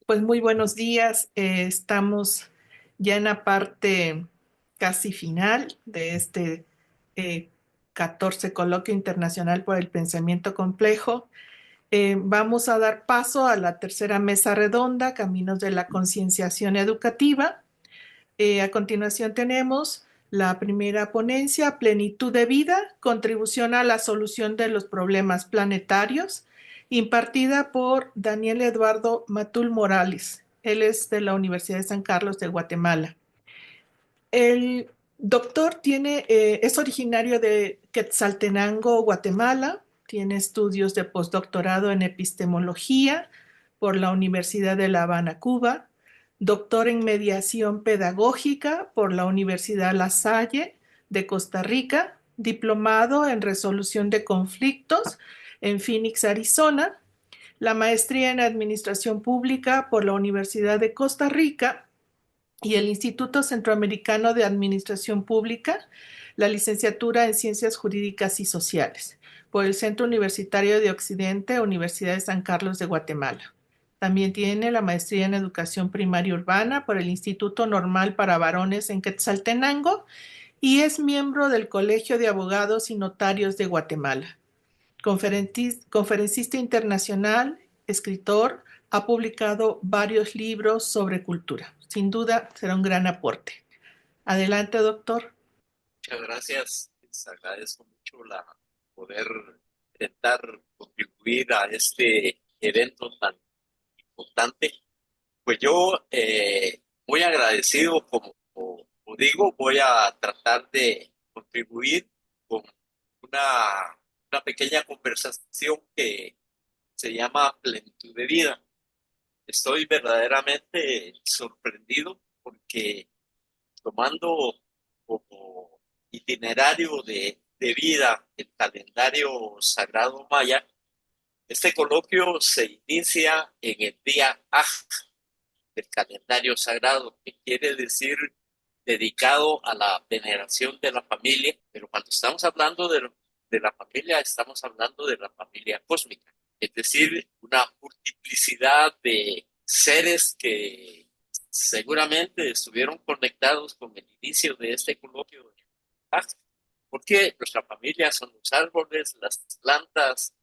Pues muy buenos días. Estamos ya en la parte casi final de este eh, 14 Coloquio Internacional por el Pensamiento Complejo. Vamos a dar paso a la tercera mesa redonda, Caminos de la Concienciación Educativa. A continuación tenemos la primera ponencia, Plenitud de Vida, contribución a la solución de los problemas planetarios, impartida por Daniel Eduardo Matul Morales. Él es de la Universidad de San Carlos de Guatemala. El doctor es originario de Quetzaltenango, Guatemala. Tiene estudios de postdoctorado en epistemología por la Universidad de La Habana, Cuba. Doctor en mediación pedagógica por la Universidad La Salle de Costa Rica. Diplomado en resolución de conflictos en Phoenix, Arizona. La maestría en administración pública por la Universidad de Costa Rica y el Instituto Centroamericano de Administración Pública, la licenciatura en Ciencias Jurídicas y Sociales, por el Centro Universitario de Occidente, Universidad de San Carlos de Guatemala. También tiene la maestría en Educación Primaria Urbana por el Instituto Normal para Varones en Quetzaltenango y es miembro del Colegio de Abogados y Notarios de Guatemala. Conferencista internacional, escritor, ha publicado varios libros sobre cultura. Sin duda será un gran aporte. Adelante, doctor. Muchas gracias. Les agradezco mucho poder intentar contribuir a este evento tan importante. Pues yo, muy agradecido, como digo, voy a tratar de contribuir con una, una pequeña conversación que se llama Plenitud de Vida. Estoy verdaderamente sorprendido porque tomando como itinerario de vida el calendario sagrado maya, este coloquio se inicia en el día Aj del calendario sagrado, que quiere decir dedicado a la veneración de la familia, pero cuando estamos hablando de la familia, estamos hablando de la familia cósmica, es decir, una multiplicidad de seres que seguramente estuvieron conectados con el inicio de este coloquio, porque nuestra familia son los árboles, las plantas,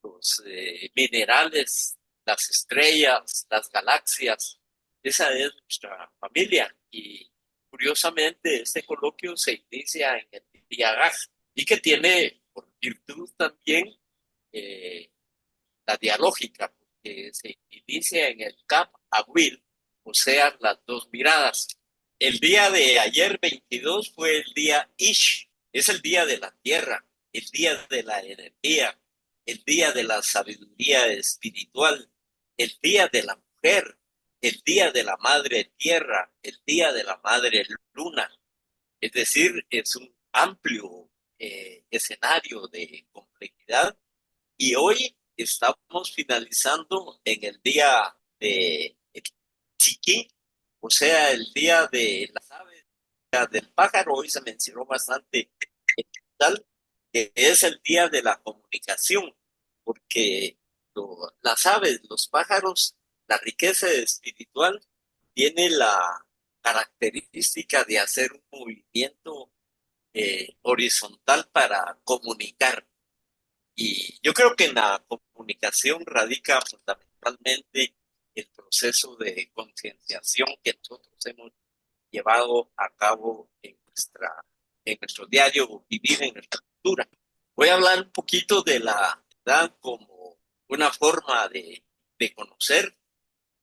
los minerales, las estrellas, las galaxias. Esa es nuestra familia. Y curiosamente, este coloquio se inicia en el día Gaj y que tiene por virtud también eh, la dialógica, porque se inicia en el Cap Aguil, o sea, las dos miradas. El día de ayer, 22, fue el día Ish, es el día de la tierra, el día de la energía, el día de la sabiduría espiritual, el día de la mujer, el día de la madre tierra, el día de la madre luna. Es decir, es un amplio escenario de complejidad y hoy estamos finalizando en el día de Chiquí, o sea, el día de las aves, del pájaro. Hoy se mencionó bastante tal, que es el día de la comunicación, porque las aves, los pájaros, la riqueza espiritual tiene la característica de hacer un movimiento horizontal para comunicar. Y yo creo que en la comunicación radica fundamentalmente el proceso de concienciación que nosotros hemos llevado a cabo en nuestro diario vivir, en nuestra cultura. Voy a hablar un poquito de la edad como una forma de conocer,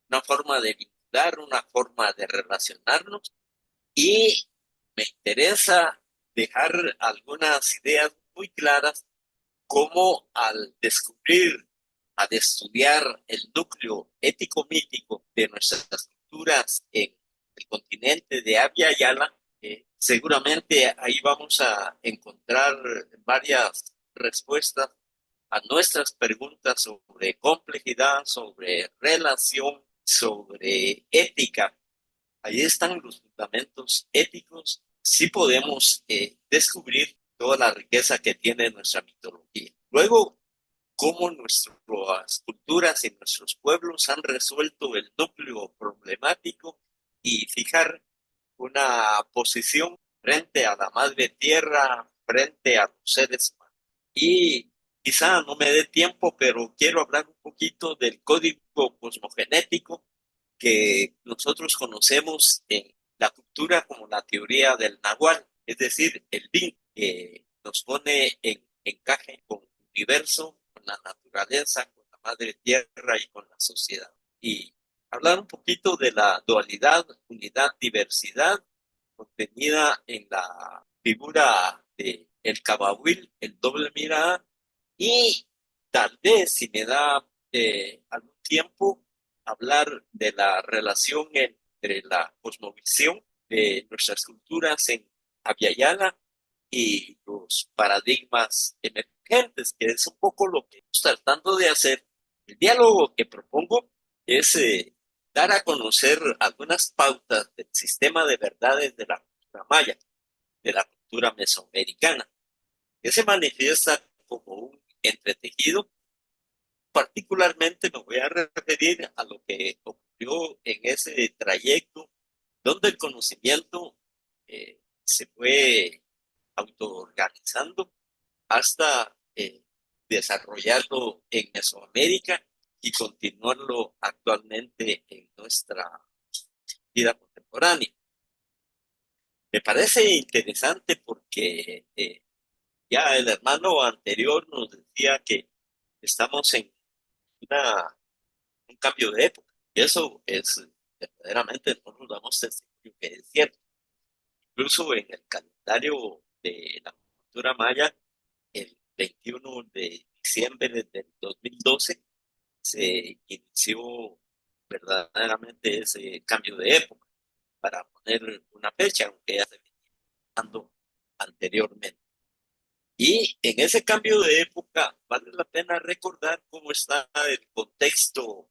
una forma de vincular, una forma de relacionarnos y me interesa dejar algunas ideas muy claras cómo al descubrir, al estudiar el núcleo ético-mítico de nuestras culturas en el continente de Abya Yala, seguramente ahí vamos a encontrar varias respuestas a nuestras preguntas sobre complejidad, sobre relación, sobre ética. Ahí están los fundamentos éticos. Sí podemos descubrir toda la riqueza que tiene nuestra mitología. Luego, cómo nuestras culturas y nuestros pueblos han resuelto el núcleo problemático y fijar una posición frente a la madre tierra, frente a los seres humanos. Y quizá no me dé tiempo, pero quiero hablar un poquito del código cosmogenético que nosotros conocemos en la cultura como la teoría del Nahual, es decir, el bin, que nos pone en encaje con el universo, con la naturaleza, con la madre tierra y con la sociedad. Y hablar un poquito de la dualidad, unidad, diversidad, contenida en la figura de el Cabahuil, el doble mirada, y tal vez, si me da algún tiempo, hablar de la relación entre la cosmovisión de nuestras culturas en Abya y los paradigmas emergentes, que es un poco lo que estamos tratando de hacer. El diálogo que propongo es dar a conocer algunas pautas del sistema de verdades de la cultura maya, de la cultura mesoamericana, que se manifiesta como un entretejido. Particularmente me voy a referir a lo que ocurrió en ese trayecto donde el conocimiento se fue autoorganizando hasta desarrollarlo en Mesoamérica y continuarlo actualmente en nuestra vida contemporánea. Me parece interesante porque ya el hermano anterior nos decía que estamos en una, un cambio de época. Y eso es verdaderamente, no nos damos testimonio que es cierto. Incluso en el calendario de la cultura maya, el 21 de diciembre del 2012 se inició verdaderamente ese cambio de época para poner una fecha, aunque ya se venía dando anteriormente. Y en ese cambio de época vale la pena recordar cómo está el contexto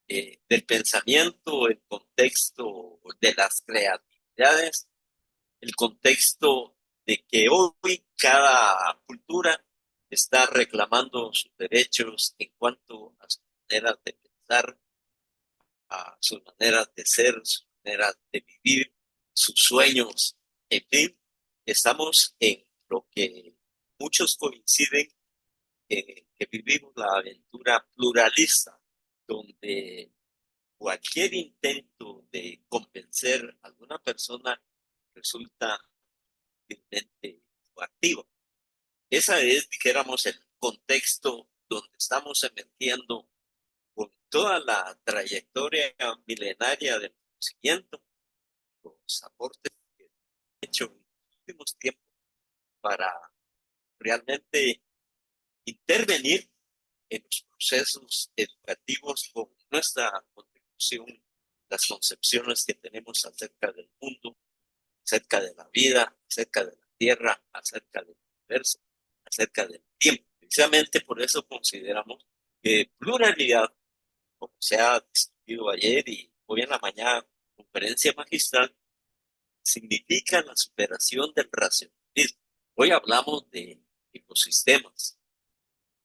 del pensamiento, el contexto de las creatividades, el contexto de que hoy cada cultura está reclamando sus derechos en cuanto a sus maneras de pensar, a sus maneras de ser, sus maneras de vivir, sus sueños, en fin, estamos en lo que muchos coinciden que vivimos la aventura pluralista, donde cualquier intento de convencer a alguna persona resulta realmente activo. Ese es, dijéramos, el contexto donde estamos emergiendo con toda la trayectoria milenaria del conocimiento, los aportes que he hecho en los últimos tiempos para realmente intervenir en los procesos educativos con nuestra contribución, las concepciones que tenemos acerca del mundo, acerca de la vida, acerca de la tierra, acerca del universo, acerca del tiempo. Precisamente por eso consideramos que pluralidad, como se ha discutido ayer y hoy en la mañana, conferencia magistral, significa la superación del racionalismo. Hoy hablamos de ecosistemas.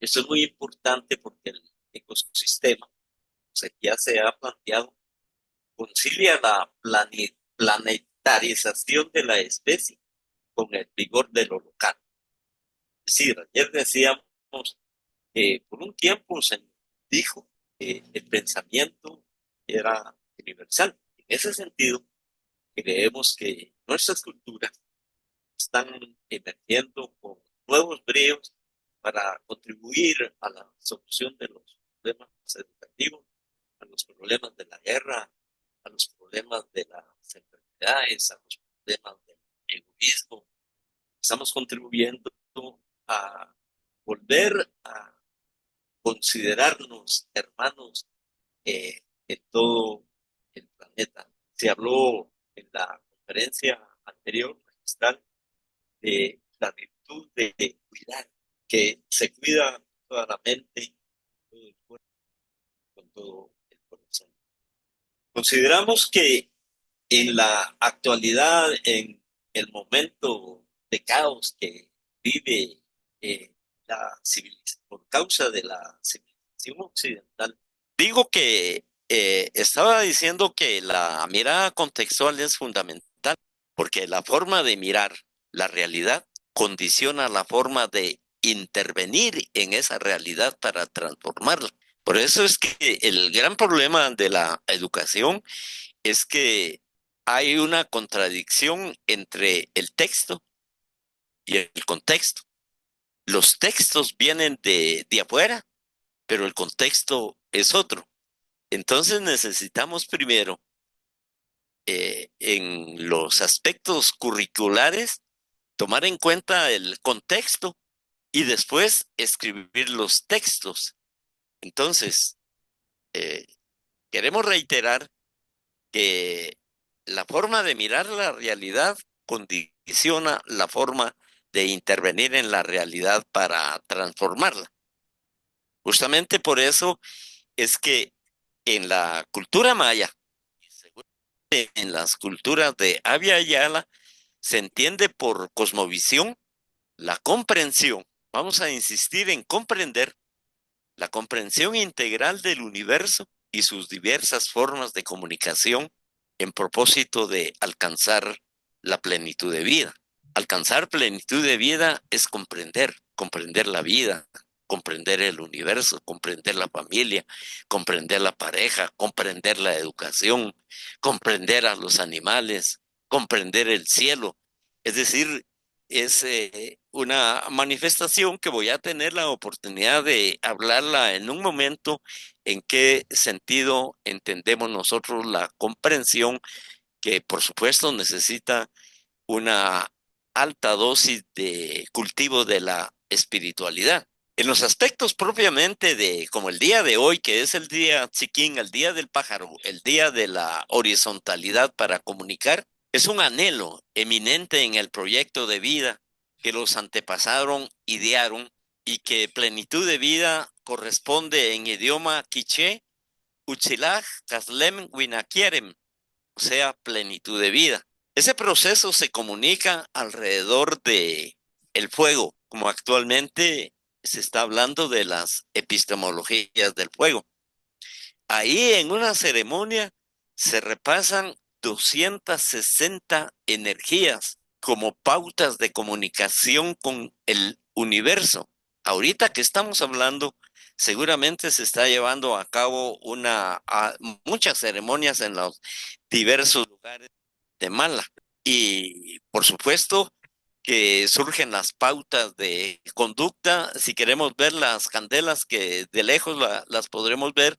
Esto es muy importante porque el ecosistema, o sea, ya se ha planteado, concilia la planetarización de la especie con el vigor de lo local. Es decir, ayer decíamos que por un tiempo se dijo que el pensamiento era universal. En ese sentido, creemos que nuestras culturas están emergiendo con nuevos bríos para contribuir a la solución de los problemas educativos, a los problemas de la guerra, a los problemas de las enfermedades, a los problemas del egoísmo. Estamos contribuyendo a volver a considerarnos hermanos en todo el planeta. Se habló en la conferencia anterior, magistral, de la virtud de cuidar, que se cuida toda la mente, todo el cuerpo, con todo el corazón. Consideramos que en la actualidad, en el momento de caos que vive por causa de la civilización occidental. Digo que estaba diciendo que la mirada contextual es fundamental, porque la forma de mirar la realidad condiciona la forma de intervenir en esa realidad para transformarla. Por eso es que el gran problema de la educación es que hay una contradicción entre el texto y el contexto. Los textos vienen de afuera, pero el contexto es otro. Entonces necesitamos primero, en los aspectos curriculares, tomar en cuenta el contexto y después escribir los textos. Entonces, eh, queremos reiterar que la forma de mirar la realidad condiciona la forma de intervenir en la realidad para transformarla. Justamente por eso es que en la cultura maya, y seguramente en las culturas de Abya Yala, se entiende por cosmovisión la comprensión. Vamos a insistir en comprender la comprensión integral del universo y sus diversas formas de comunicación en propósito de alcanzar la plenitud de vida. Alcanzar plenitud de vida es comprender la vida, comprender el universo, comprender la familia, comprender la pareja, comprender la educación, comprender a los animales, comprender el cielo. Es decir, es una manifestación que voy a tener la oportunidad de hablarla en un momento en qué sentido entendemos nosotros la comprensión, que por supuesto necesita una alta dosis de cultivo de la espiritualidad. En los aspectos propiamente de, como el día de hoy, que es el día Tzikín, el día del pájaro, el día de la horizontalidad para comunicar, es un anhelo eminente en el proyecto de vida que los antepasaron idearon y que plenitud de vida corresponde en idioma quiché, Uchilaj Kaslem Winakierem, o sea, plenitud de vida. Ese proceso se comunica alrededor de el fuego, como actualmente se está hablando de las epistemologías del fuego. Ahí en una ceremonia se repasan 260 energías como pautas de comunicación con el universo. Ahorita que estamos hablando, seguramente se está llevando a cabo muchas ceremonias en los diversos lugares de Mala. Y por supuesto que surgen las pautas de conducta. Si queremos ver las candelas que de lejos las podremos ver,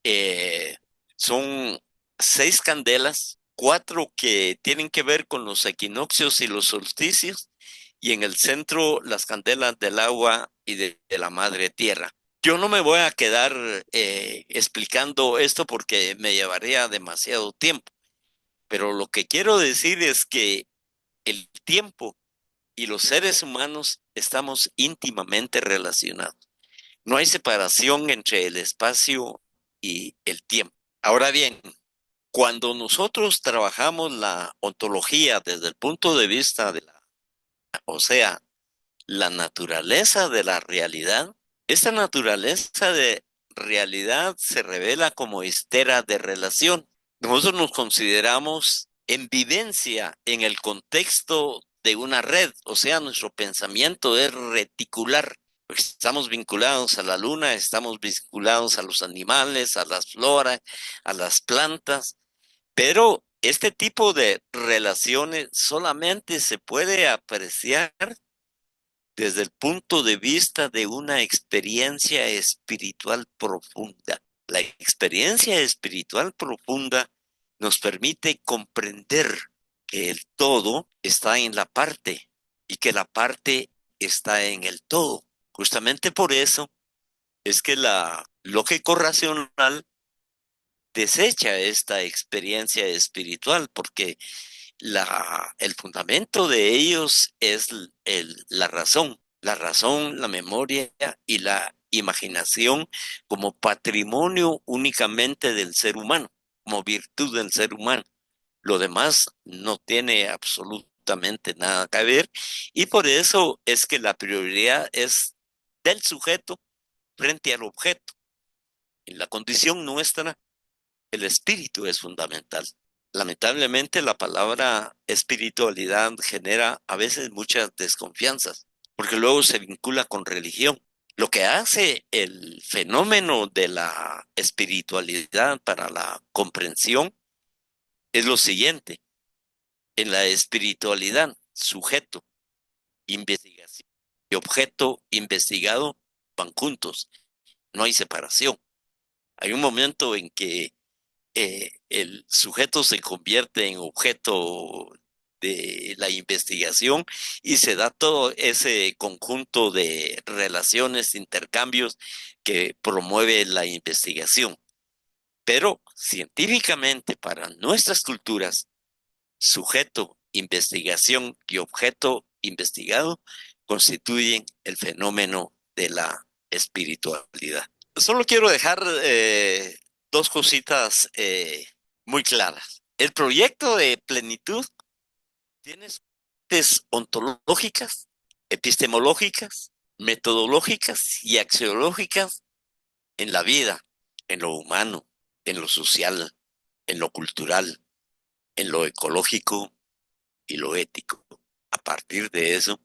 eh, son 6 candelas, 4 que tienen que ver con los equinoccios y los solsticios, y en el centro las candelas del agua y de la madre tierra. Yo no me voy a quedar explicando esto porque me llevaría demasiado tiempo, pero lo que quiero decir es que el tiempo y los seres humanos estamos íntimamente relacionados. No hay separación entre el espacio y el tiempo. Ahora bien, cuando nosotros trabajamos la ontología desde el punto de vista o sea, la naturaleza de la realidad, esta naturaleza de realidad se revela como estera de relación. Nosotros nos consideramos en vivencia en el contexto de una red, o sea, nuestro pensamiento es reticular. Estamos vinculados a la luna, estamos vinculados a los animales, a las floras, a las plantas, pero este tipo de relaciones solamente se puede apreciar desde el punto de vista de una experiencia espiritual profunda. La experiencia espiritual profunda nos permite comprender que el todo está en la parte y que la parte está en el todo. Justamente por eso es que la lógica racional desecha esta experiencia espiritual, porque el fundamento de ellos es la razón, la memoria y la imaginación como patrimonio únicamente del ser humano, como virtud del ser humano. Lo demás no tiene absolutamente nada que ver y por eso es que la prioridad es del sujeto frente al objeto. En la condición nuestra, el espíritu es fundamental. Lamentablemente, la palabra espiritualidad genera a veces muchas desconfianzas, porque luego se vincula con religión. Lo que hace el fenómeno de la espiritualidad para la comprensión es lo siguiente. En la espiritualidad, sujeto, investigación y objeto investigado van juntos, no hay separación. Hay un momento en que el sujeto se convierte en objeto de la investigación y se da todo ese conjunto de relaciones, intercambios que promueve la investigación. Pero científicamente, para nuestras culturas, sujeto, investigación y objeto investigado constituyen el fenómeno de la espiritualidad. Solo quiero dejar dos cositas muy claras. El proyecto de plenitud tiene partes ontológicas, epistemológicas, metodológicas y axiológicas en la vida, en lo humano, en lo social, en lo cultural, en lo ecológico y lo ético. A partir de eso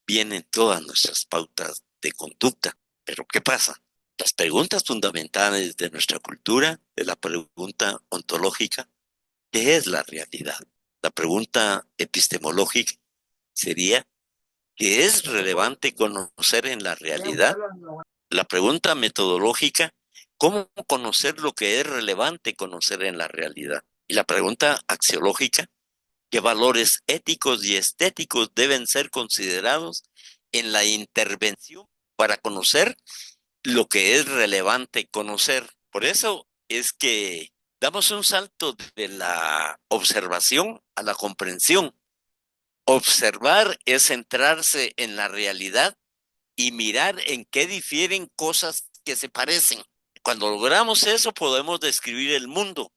vienen todas nuestras pautas de conducta. Pero ¿qué pasa? Las preguntas fundamentales de nuestra cultura, de la pregunta ontológica, ¿qué es la realidad? La pregunta epistemológica sería, ¿qué es relevante conocer en la realidad? La pregunta metodológica, ¿cómo conocer lo que es relevante conocer en la realidad? Y la pregunta axiológica, ¿qué valores éticos y estéticos deben ser considerados en la intervención para conocer lo que es relevante conocer? Por eso es que damos un salto de la observación a la comprensión. Observar es centrarse en la realidad y mirar en qué difieren cosas que se parecen. Cuando logramos eso podemos describir el mundo,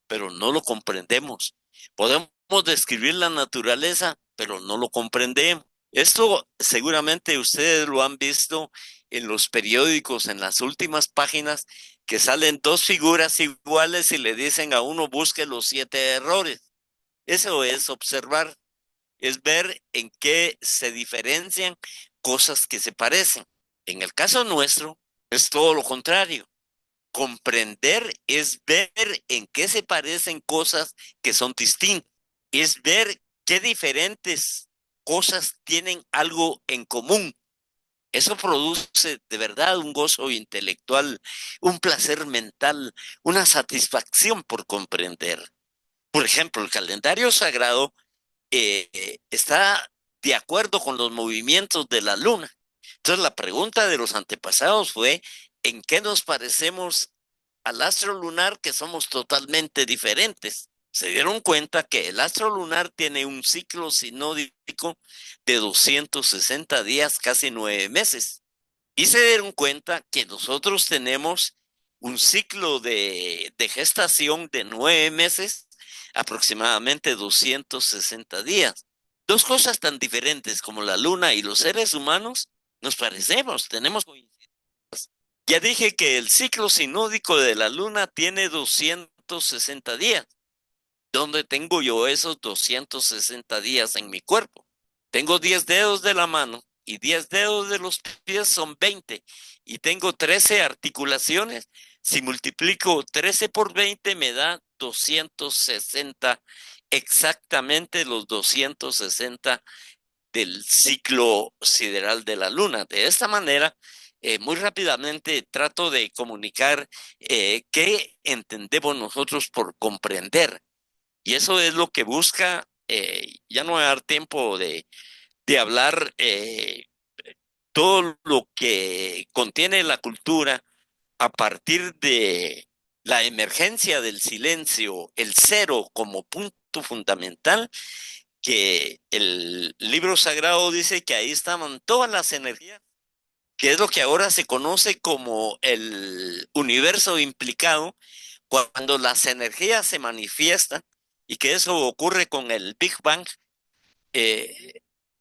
pero no lo comprendemos. Podemos describir la naturaleza, pero no lo comprendemos. Esto seguramente ustedes lo han visto en los periódicos, en las últimas páginas, que salen dos figuras iguales y le dicen a uno busque los 7 errores. Eso es observar, es ver en qué se diferencian cosas que se parecen. En el caso nuestro, es todo lo contrario. Comprender es ver en qué se parecen cosas que son distintas. Es ver qué diferentes cosas tienen algo en común. Eso produce de verdad un gozo intelectual, un placer mental, una satisfacción por comprender. Por ejemplo, el calendario sagrado está de acuerdo con los movimientos de la luna. Entonces la pregunta de los antepasados fue, ¿en qué nos parecemos al astro lunar que somos totalmente diferentes? Se dieron cuenta que el astro lunar tiene un ciclo sinódico de 260 días, casi 9 meses. Y se dieron cuenta que nosotros tenemos un ciclo de gestación de 9 meses, aproximadamente 260 días. Dos cosas tan diferentes como la luna y los seres humanos nos parecemos, tenemos coincidencia. Ya dije que el ciclo sinódico de la luna tiene 260 días. ¿Dónde tengo yo esos 260 días en mi cuerpo? Tengo 10 dedos de la mano y 10 dedos de los pies son 20 y tengo 13 articulaciones. Si multiplico 13 por 20 me da 260, exactamente los 260 del ciclo sideral de la luna. De esta manera, muy rápidamente trato de comunicar qué entendemos nosotros por comprender. Y eso es lo que busca, ya no voy a dar tiempo de hablar todo lo que contiene la cultura a partir de la emergencia del silencio, el cero como punto fundamental, que el libro sagrado dice que ahí estaban todas las energías, que es lo que ahora se conoce como el universo implicado, cuando las energías se manifiestan y que eso ocurre con el Big Bang.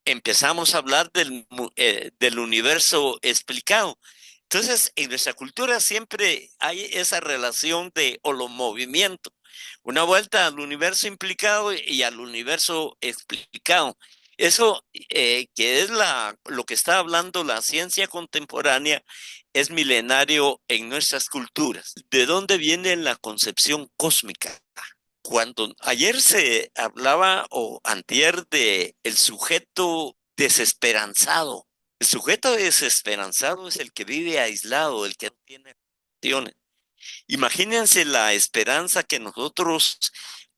empezamos a hablar del universo explicado. Entonces, en nuestra cultura siempre hay esa relación de holomovimiento, una vuelta al universo implicado y al universo explicado. Eso que es lo que está hablando la ciencia contemporánea es milenario en nuestras culturas. ¿De dónde viene la concepción cósmica? Cuando ayer se hablaba o antier de el sujeto desesperanzado. El sujeto desesperanzado es el que vive aislado, el que no tiene opciones. Imagínense la esperanza que nosotros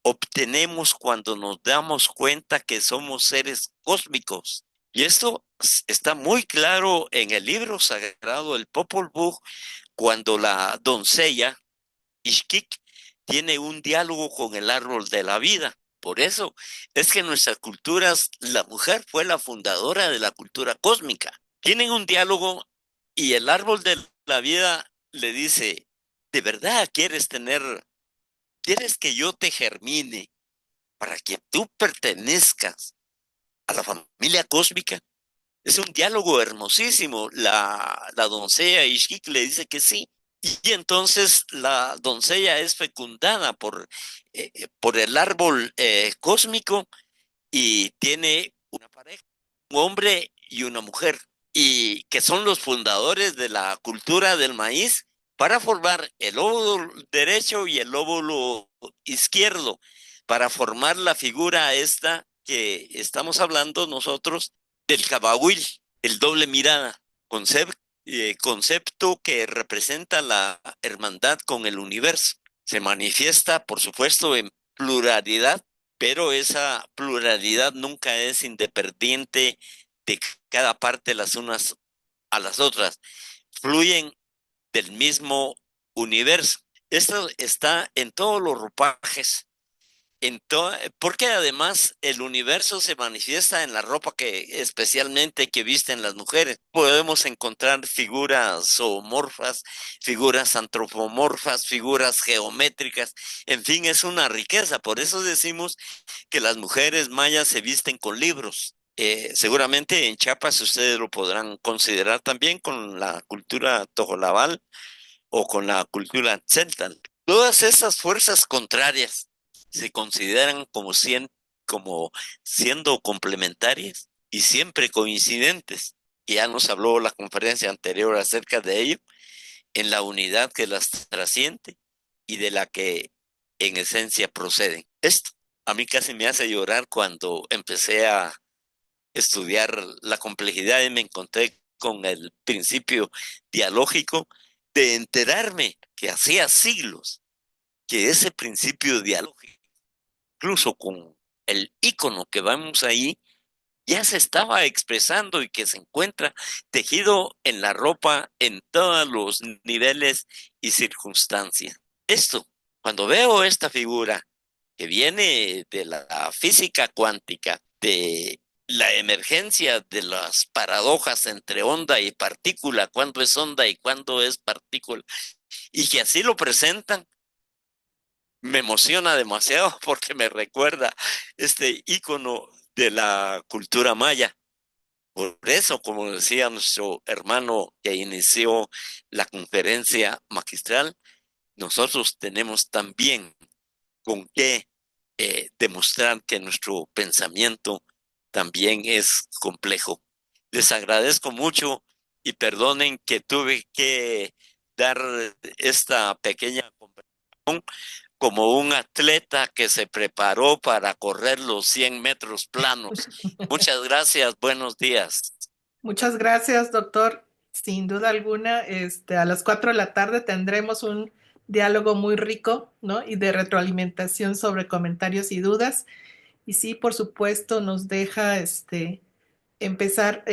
obtenemos cuando nos damos cuenta que somos seres cósmicos. Y esto está muy claro en el libro sagrado, el Popol Vuh, cuando la doncella Ishkik tiene un diálogo con el árbol de la vida. Por eso es que en nuestras culturas la mujer fue la fundadora de la cultura cósmica. Tienen un diálogo y el árbol de la vida le dice, ¿de verdad quieres que yo te germine para que tú pertenezcas a la familia cósmica? Es un diálogo hermosísimo. La doncella Ishkik le dice que sí. Y entonces la doncella es fecundada por el árbol cósmico y tiene una pareja, un hombre y una mujer, y que son los fundadores de la cultura del maíz para formar el óvulo derecho y el óvulo izquierdo, para formar la figura esta que estamos hablando nosotros del cabahuil, el doble mirada, concepto que representa la hermandad con el universo. Se manifiesta, por supuesto, en pluralidad, pero esa pluralidad nunca es independiente de cada parte las unas a las otras. Fluyen del mismo universo. Esto está en todos los ropajes, porque además el universo se manifiesta en la ropa que especialmente que visten las mujeres. Podemos encontrar figuras zoomorfas, figuras antropomorfas, figuras geométricas, en fin, es una riqueza. Por eso decimos que las mujeres mayas se visten con libros. Seguramente en Chiapas ustedes lo podrán considerar también con la cultura tojolabal o con la cultura celta. Todas esas fuerzas contrarias se consideran como siendo complementarias y siempre coincidentes. Y ya nos habló la conferencia anterior acerca de ello, en la unidad que las trasciende y de la que en esencia proceden. Esto a mí casi me hace llorar cuando empecé a estudiar la complejidad y me encontré con el principio dialógico de enterarme que hacía siglos que ese principio dialógico, incluso con el icono que vamos ahí, ya se estaba expresando y que se encuentra tejido en la ropa en todos los niveles y circunstancias. Esto, cuando veo esta figura que viene de la física cuántica, de la emergencia de las paradojas entre onda y partícula, cuándo es onda y cuándo es partícula, y que así lo presentan, me emociona demasiado porque me recuerda este ícono de la cultura maya. Por eso, como decía nuestro hermano que inició la conferencia magistral, nosotros tenemos también con qué demostrar que nuestro pensamiento también es complejo. Les agradezco mucho y perdonen que tuve que dar esta pequeña conversación como un atleta que se preparó para correr los 100 metros planos. Muchas gracias, buenos días. Muchas gracias, doctor. Sin duda alguna, a las 4 de la tarde tendremos un diálogo muy rico, ¿no? Y de retroalimentación sobre comentarios y dudas. Y sí, por supuesto, nos deja empezar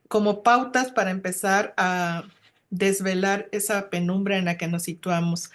como pautas para empezar a desvelar esa penumbra en la que nos situamos.